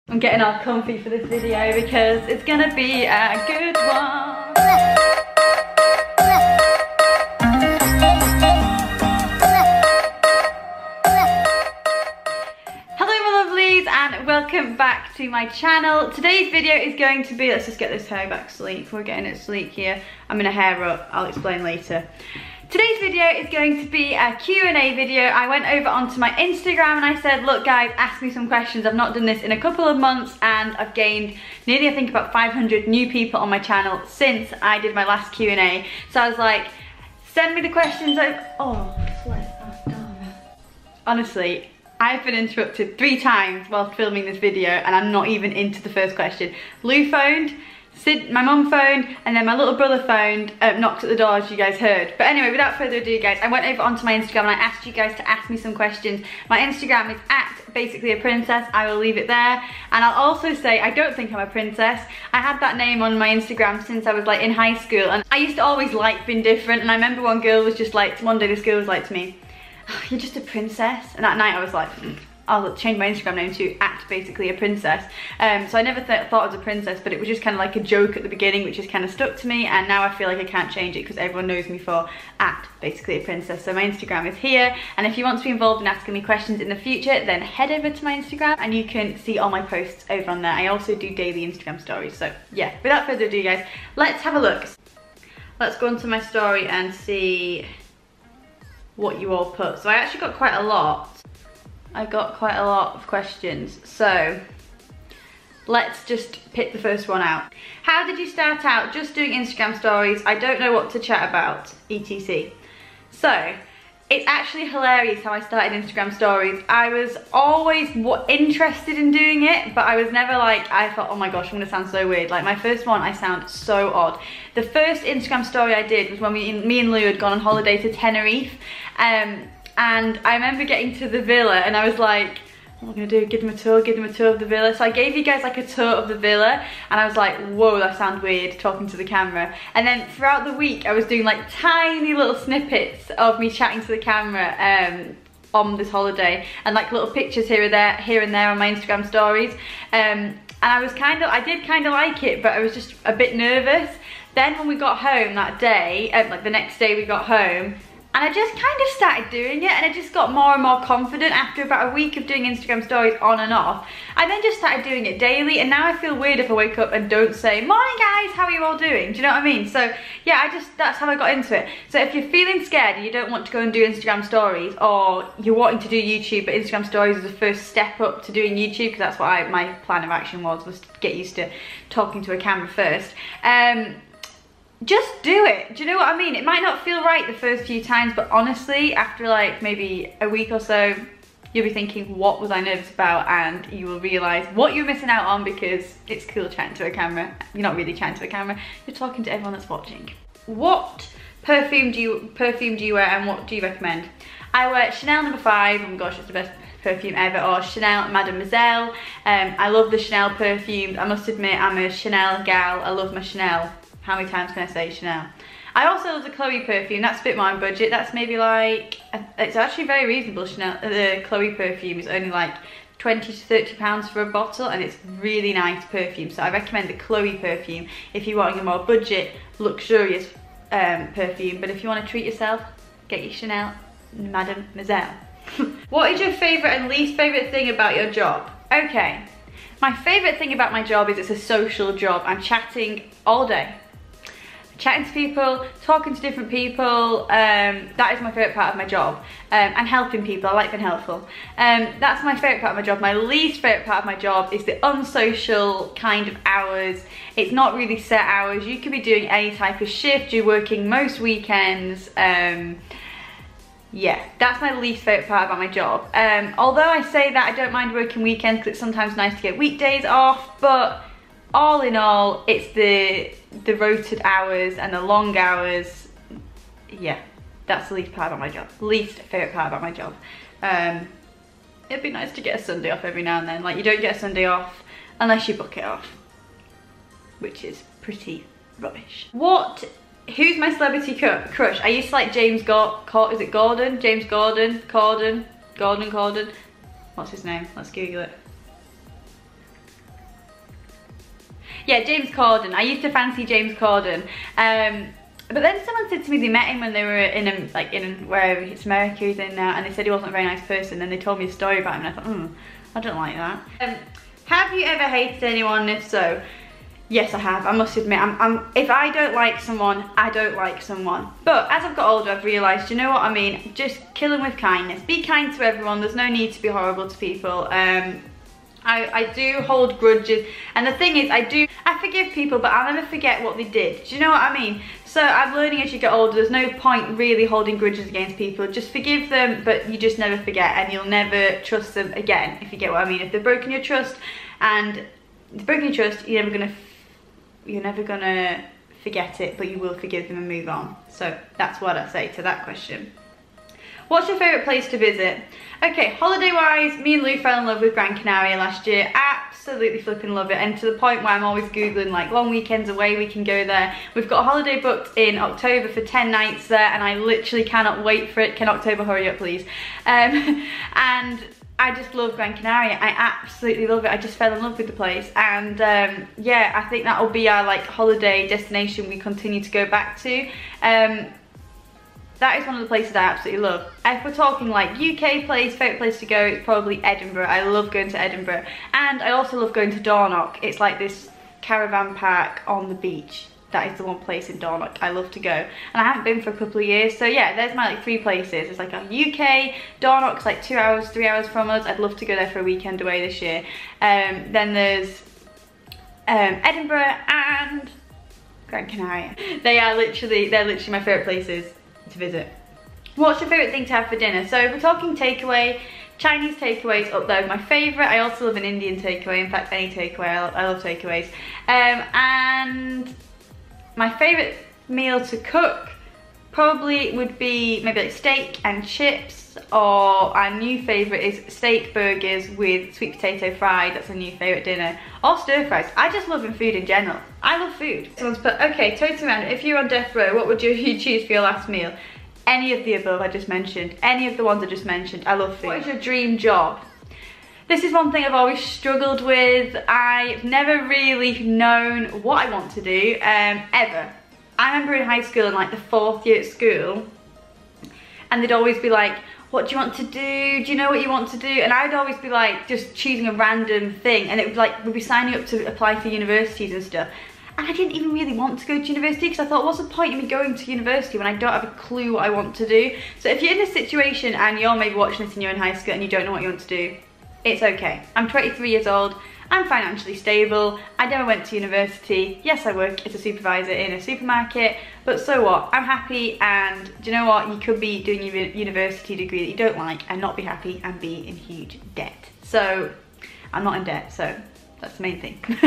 I'm getting all comfy for this video because it's gonna be a good one. And welcome back to my channel. Today's video is going to be, let's just get this hair back sleek. We're getting it sleek here. I'm gonna hair up, I'll explain later. Today's video is going to be a Q&A video. I went over onto my Instagram and I said, look guys, ask me some questions. I've not done this in a couple of months and I've gained nearly, I think, about 500 new people on my channel since I did my last Q&A. So I was like, send me the questions. Honestly, I've been interrupted 3 times while filming this video and I'm not even into the first question. Lou phoned, my mum phoned, and then my little brother phoned, knocked at the door as you guys heard. But anyway, without further ado guys, I went over onto my Instagram and I asked you guys to ask me some questions. My Instagram is @basicallyaprincess. I will leave it there. And I'll also say, I don't think I'm a princess. I had that name on my Instagram since I was like in high school and I used to always like being different. And I remember one girl was just like, one day this girl was like to me, oh, you're just a princess. And that night I was like, I'll change my Instagram name to @basicallyaprincess. So I never thought I was a princess, but it was just kind of like a joke at the beginning, which has kind of stuck to me. And now I feel like I can't change it because everyone knows me for @basicallyaprincess. So my Instagram is here. And if you want to be involved in asking me questions in the future, then head over to my Instagram and you can see all my posts over on there. I also do daily Instagram stories. So yeah, without further ado guys, let's have a look. Let's go onto my story and see what you all put. So I actually got quite a lot. I got quite a lot of questions. So let's just pick the first one out. How did you start out just doing Instagram stories? I don't know what to chat about, etc. So it's actually hilarious how I started Instagram stories. I was always interested in doing it, but I was never like, I thought, oh my gosh, I'm gonna sound so weird. Like my first one, I sound so odd. The first Instagram story I did was when me and Lou had gone on holiday to Tenerife. And I remember getting to the villa and I was like, what am I gonna do? Give them a tour of the villa. So I gave you guys like a tour of the villa and I was like, whoa, that sounds weird talking to the camera. And then throughout the week I was doing like tiny little snippets of me chatting to the camera on this holiday and like little pictures here and there on my Instagram stories. And I did kind of like it, but I was just a bit nervous. Then when we got home that day, like the next day we got home, and I just kind of started doing it and I just got more and more confident after about a week of doing Instagram stories on and off. I then just started doing it daily and now I feel weird if I wake up and don't say, morning guys, how are you all doing? Do you know what I mean? So yeah, that's how I got into it. So if you're feeling scared and you don't want to go and do Instagram stories, or you're wanting to do YouTube but Instagram stories is the first step up to doing YouTube, because that's what my plan of action was to get used to talking to a camera first. Just do it. Do you know what I mean? It might not feel right the first few times, but honestly, after like maybe a week or so, you'll be thinking, what was I nervous about? And you will realise what you're missing out on, because it's cool chatting to a camera. You're not really chatting to a camera, you're talking to everyone that's watching. What perfume do you wear and what do you recommend? I wear Chanel No. 5, oh my gosh, it's the best perfume ever, or Chanel Mademoiselle. I love the Chanel perfume. I must admit, I'm a Chanel gal. I love my Chanel. How many times can I say Chanel? I also love the Chloe perfume. That's a bit more on budget. That's maybe like, it's actually very reasonable. Chanel, the Chloe perfume is only like 20 to 30 pounds for a bottle and it's really nice perfume. So I recommend the Chloe perfume if you want a more budget, luxurious perfume. But if you want to treat yourself, get your Chanel Mademoiselle. What is your favourite and least favourite thing about your job? Okay, my favourite thing about my job is it's a social job. I'm chatting all day. Chatting to people, talking to different people, that is my favourite part of my job. And helping people, I like being helpful. That's my favourite part of my job. My least favourite part of my job is the unsocial kind of hours. It's not really set hours. You could be doing any type of shift. You're working most weekends. Yeah, that's my least favourite part about my job. Although I say that I don't mind working weekends because it's sometimes nice to get weekdays off, but all in all, it's the rotated hours and the long hours. Yeah, that's the least part about my job. Least favourite part about my job. It'd be nice to get a Sunday off every now and then. Like, you don't get a Sunday off unless you book it off, which is pretty rubbish. Who's my celebrity crush? I used to like James is it Gordon? James Gordon? Gordon? What's his name? Let's Google it. Yeah, James Corden. I used to fancy James Corden. But then someone said to me they met him when they were in wherever it's America he's in now, and they said he wasn't a very nice person, and they told me a story about him, and I thought, I don't like that. Have you ever hated anyone? If so, yes, I have. I must admit, if I don't like someone, I don't like someone. But as I've got older, I've realised, you know what I mean? Just kill them with kindness. Be kind to everyone. There's no need to be horrible to people. I do hold grudges, and the thing is, I forgive people, but I'll never forget what they did. Do you know what I mean? So I'm learning as you get older, there's no point really holding grudges against people. Just forgive them, but you just never forget, and you'll never trust them again, if you get what I mean. If they've broken your trust, you're never gonna forget it, but you will forgive them and move on. So that's what I say to that question. What's your favourite place to visit? Okay, holiday-wise, me and Lou fell in love with Gran Canaria last year. Absolutely flipping love it, and to the point where I'm always Googling like long weekends away we can go there. We've got a holiday booked in October for 10 nights there, and I literally cannot wait for it. Can October hurry up, please? And I just love Gran Canaria. I absolutely love it. I just fell in love with the place, and yeah, I think that will be our like holiday destination we continue to go back to. That is one of the places I absolutely love. If we're talking like UK place, favourite place to go, it's probably Edinburgh. I love going to Edinburgh. And I also love going to Dornoch. It's like this caravan park on the beach. That is the one place in Dornoch I love to go. And I haven't been for a couple of years. So yeah, there's my like 3 places. It's like a UK, Dornoch's like 2 hours, 3 hours from us. I'd love to go there for a weekend away this year. Then there's Edinburgh and Gran Canaria. They're literally my favourite places to visit. What's your favourite thing to have for dinner? So if we're talking takeaway, Chinese takeaways up there, my favourite. I also love an Indian takeaway. In fact, any takeaway, I love takeaways. And my favourite meal to cook probably would be maybe like steak and chips, or our new favourite is steak burgers with sweet potato fried. That's a new favourite dinner. Or stir fries. I just love food in general. I love food. Someone's put, okay, totally random. If you're on death row, what would you choose for your last meal? Any of the above I just mentioned. Any of the ones I just mentioned. I love food. What is your dream job? This is one thing I've always struggled with. I've never really known what I want to do, ever. I remember in high school, in like the 4th year at school, and they'd always be like, what do you want to do? Do you know what you want to do? And I'd always be like, just choosing a random thing, and it would like, we'd be signing up to apply for universities and stuff. And I didn't even really want to go to university, because I thought, what's the point of me going to university when I don't have a clue what I want to do? So if you're in this situation and you're maybe watching this and you're in high school and you don't know what you want to do, it's okay. I'm 23 years old. I'm financially stable. I never went to university. Yes, I work as a supervisor in a supermarket, but so what? I'm happy, and do you know what? You could be doing your university degree that you don't like and not be happy and be in huge debt. So I'm not in debt, so that's the main thing. Do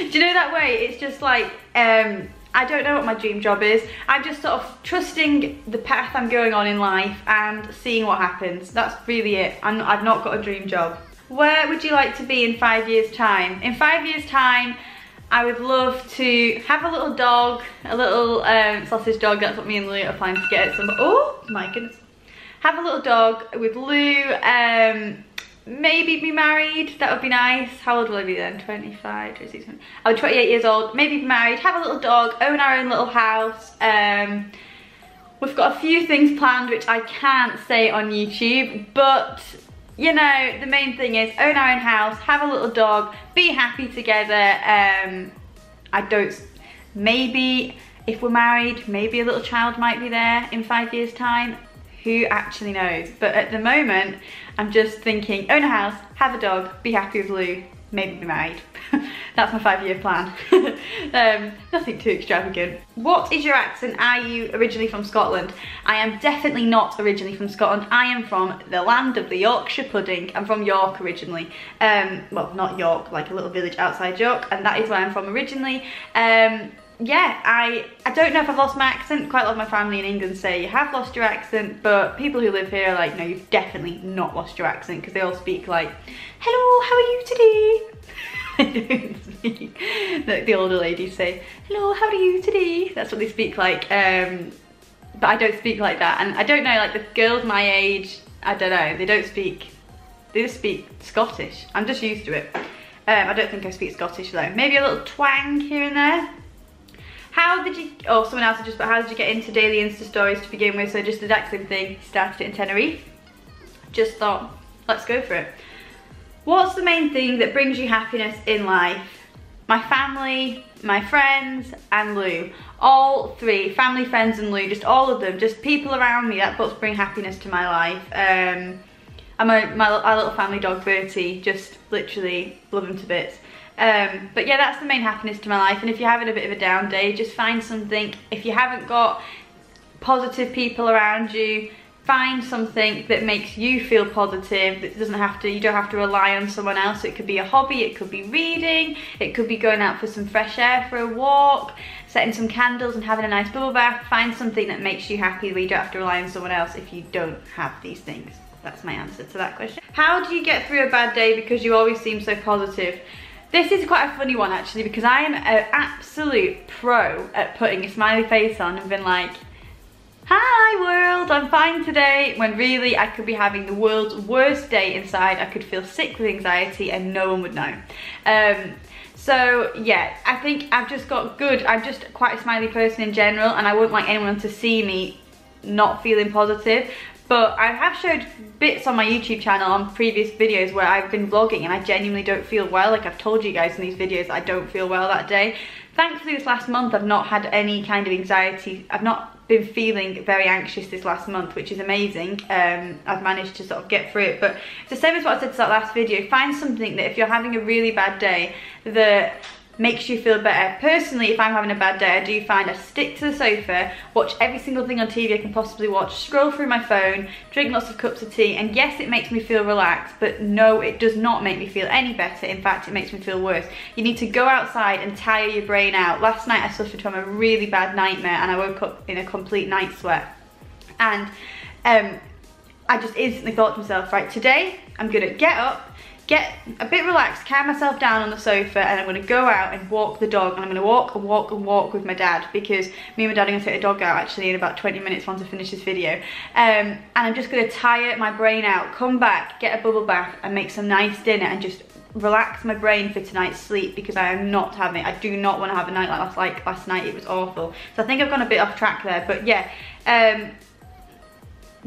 you know that way? It's just like, I don't know what my dream job is. I'm just sort of trusting the path I'm going on in life and seeing what happens. That's really it. I've not got a dream job. Where would you like to be in 5 years' time? In 5 years' time, I would love to have a little dog, a little sausage dog. That's what me and Lou are planning to get. Oh my goodness. Have a little dog with Lou, maybe be married. That would be nice. How old will I be then? 25, 26, I'm 28 years old. Maybe be married, have a little dog, own our own little house. We've got a few things planned which I can't say on YouTube, but you know, the main thing is own our own house, have a little dog, be happy together. Maybe if we're married, maybe a little child might be there in 5 years' time. Who actually knows? But at the moment, I'm just thinking, own a house, have a dog, be happy with Lou, maybe be married. That's my 5-year plan. Nothing too extravagant. What is your accent? Are you originally from Scotland? I am definitely not originally from Scotland. I am from the land of the Yorkshire pudding. I'm from York originally. Well, not York, like a little village outside York, and that is where I'm from originally. Yeah, I don't know if I've lost my accent. Quite a lot of my family in England say you have lost your accent, but people who live here are like, no, you've definitely not lost your accent, because they all speak like, hello, how are you today? I don't speak, like the older ladies say, hello, how are you today? That's what they speak like, but I don't speak like that. And I don't know, like the girls my age, I don't know, they don't speak, they just speak Scottish. I'm just used to it. I don't think I speak Scottish though. Maybe a little twang here and there. How did you, oh, someone else had just put, how did you get into daily Insta stories to begin with? So just the exact same thing, started it in Tenerife. Just thought, let's go for it. What's the main thing that brings you happiness in life? My family, my friends, and Lou. All three, family, friends, and Lou, just all of them, just people around me, that's what's bring happiness to my life. And our little family dog Bertie, just literally love him to bits. But yeah, that's the main happiness to my life. And if you're having a bit of a down day, just find something. If you haven't got positive people around you, find something that makes you feel positive. That doesn't have to, you don't have to rely on someone else. It could be a hobby, it could be reading, it could be going out for some fresh air for a walk, setting some candles and having a nice bubble bath. Find something that makes you happy where you don't have to rely on someone else if you don't have these things. That's my answer to that question. How do you get through a bad day because you always seem so positive? This is quite a funny one actually, because I am an absolute pro at putting a smiley face on and being like, hi world, I'm fine today, when really I could be having the world's worst day inside. I could feel sick with anxiety and no one would know. So yeah, I think I've just got good, I'm just quite a smiley person in general, and I wouldn't like anyone to see me not feeling positive. But I have showed bits on my YouTube channel on previous videos where I've been vlogging and I genuinely don't feel well. Like I've told you guys in these videos, I don't feel well that day. Thankfully this last month I've not had any kind of anxiety. I've not been feeling very anxious this last month, which is amazing. I've managed to sort of get through it. But it's the same as what I said to that last video. Find something that if you're having a really bad day that makes you feel better. Personally, if I'm having a bad day, I do find I stick to the sofa, watch every single thing on TV I can possibly watch, scroll through my phone, drink lots of cups of tea, and yes, it makes me feel relaxed, but no, it does not make me feel any better. In fact, it makes me feel worse. You need to go outside and tire your brain out. Last night I suffered from a really bad nightmare and I woke up in a complete night sweat. And I just instantly thought to myself, right, today I'm gonna get up, get a bit relaxed, calm myself down on the sofa, and I'm gonna go out and walk the dog, and I'm gonna walk and walk and walk with my dad, because me and my dad are gonna take the dog out actually in about 20 minutes once I finish this video. And I'm just gonna tire my brain out, come back, get a bubble bath and make some nice dinner and just relax my brain for tonight's sleep, because I am not having, I do not want to have a night like last night. It was awful. So I think I've gone a bit off track there, but yeah,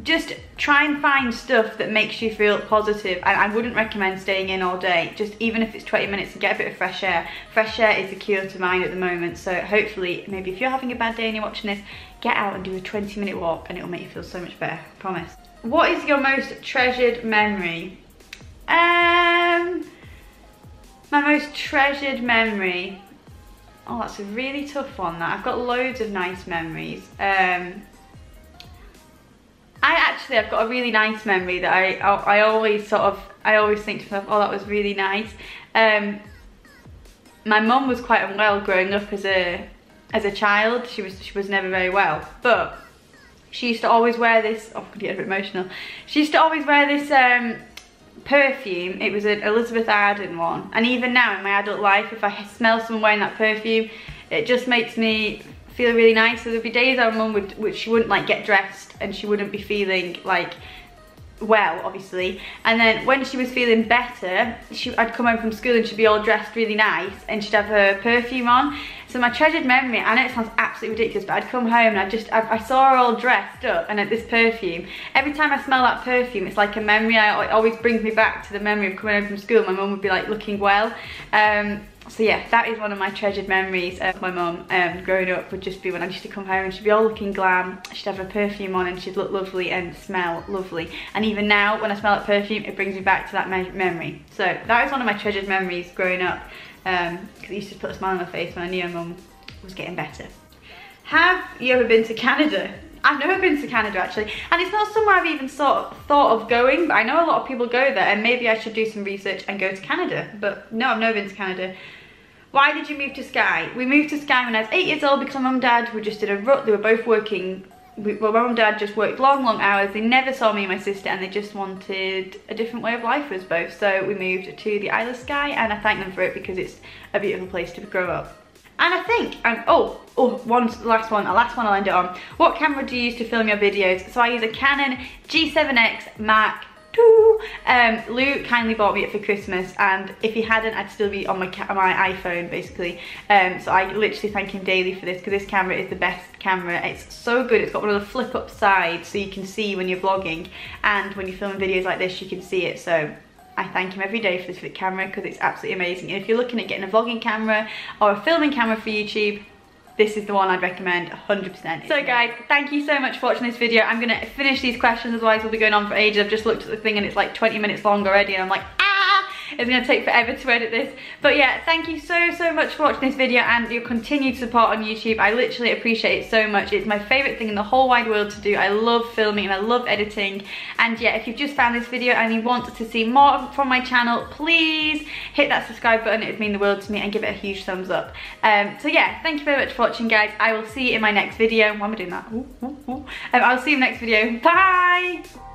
just try and find stuff that makes you feel positive. And I wouldn't recommend staying in all day, just even if it's 20 minutes, to get a bit of fresh air. Fresh air is the cure to mine at the moment, so hopefully, maybe if you're having a bad day and you're watching this, get out and do a 20-minute walk and it'll make you feel so much better, I promise. What is your most treasured memory? My most treasured memory, oh, that's a really tough one, that. I've got loads of nice memories. I've got a really nice memory that I always think to myself, oh, that was really nice. My mum was quite unwell growing up as a child. She was never very well, but she used to always wear this, oh, I'm gonna get a bit emotional. She used to always wear this perfume. It was an Elizabeth Arden one, and even now in my adult life, if I smell someone wearing that perfume, it just makes me feel really nice. So there'd be days our mum she wouldn't like get dressed and she wouldn't be feeling like well, obviously, and then when she was feeling better, I'd come home from school and she'd be all dressed really nice and she'd have her perfume on. So my treasured memory, I know it sounds absolutely ridiculous, but I'd come home and I saw her all dressed up and had this perfume. Every time I smell that perfume, it's like a memory. It always brings me back to the memory of coming home from school. My mum would be like looking well. So yeah, that is one of my treasured memories of my mum growing up, would just be when I used to come home and she'd be all looking glam, she'd have her perfume on and she'd look lovely and smell lovely. And even now, when I smell that perfume, it brings me back to that memory. So that is one of my treasured memories growing up, because it used to put a smile on my face when I knew my mum was getting better. Have you ever been to Canada? I've never been to Canada actually, and it's not somewhere I've even thought of going, but I know a lot of people go there and maybe I should do some research and go to Canada, but no, I've never been to Canada. Why did you move to Skye? We moved to Skye when I was 8 years old because my mum and dad just did a rut. They were both working, well, my mum and dad just worked long hours. They never saw me and my sister, and they just wanted a different way of life for us both. So we moved to the Isle of Skye, and I thank them for it because it's a beautiful place to grow up. And I think, last one I'll end it on. What camera do you use to film your videos? So I use a Canon G7X Mark Lou kindly bought me it for Christmas, and if he hadn't, I'd still be on my iPhone basically. So I literally thank him daily for this, because this camera is the best camera. It's so good. It's got one of the flip up sides so you can see when you're vlogging, and when you're filming videos like this you can see it. So I thank him every day for this camera, because it's absolutely amazing. And if you're looking at getting a vlogging camera or a filming camera for YouTube, this is the one I'd recommend 100%. So guys, thank you so much for watching this video. I'm gonna finish these questions, otherwise we'll be going on for ages. I've just looked at the thing and it's like 20 minutes long already, and I'm like, it's gonna take forever to edit this. But yeah, thank you so much for watching this video and your continued support on YouTube. I literally appreciate it so much. It's my favourite thing in the whole wide world to do. I love filming and I love editing. And yeah, if you've just found this video and you want to see more from my channel, please hit that subscribe button. It would mean the world to me, and give it a huge thumbs up. So yeah, thank you very much for watching, guys. I will see you in my next video. Why am I doing that? I'll see you in the next video. Bye!